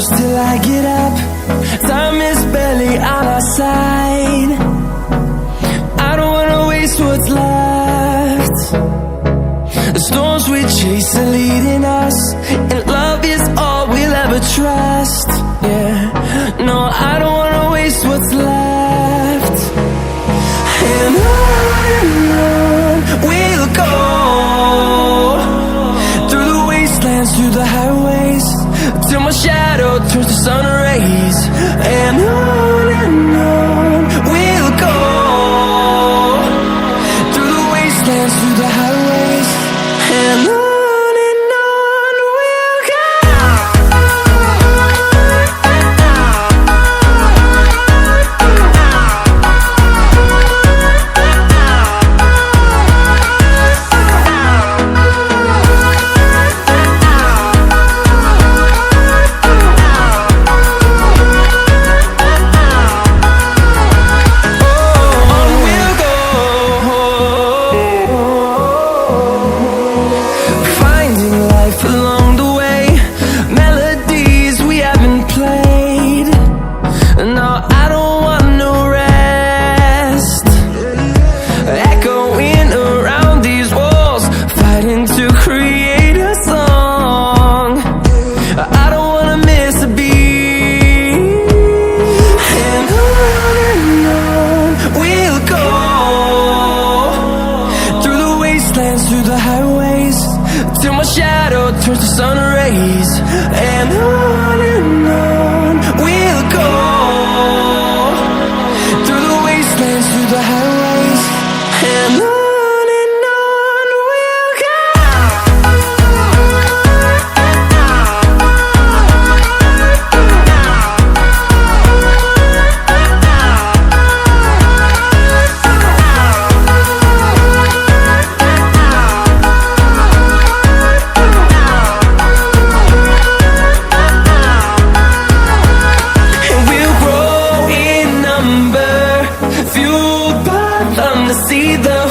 close till I get up. Time is barely on our side. I don't wanna waste what's left. The storms we chase are leading us, and love is all we'll ever trust. Yeah, no, I don't wanna waste what's left. And on we'll go, through the wastelands, through the highways, till my shadow turns to sun rays. And on we'll go, through the wastelands, through the highways, and on we'll go. Through the highways, till my shadow turns to sun rays. And on we'll go, through the wastelands, through the highways, and on we'll go. See the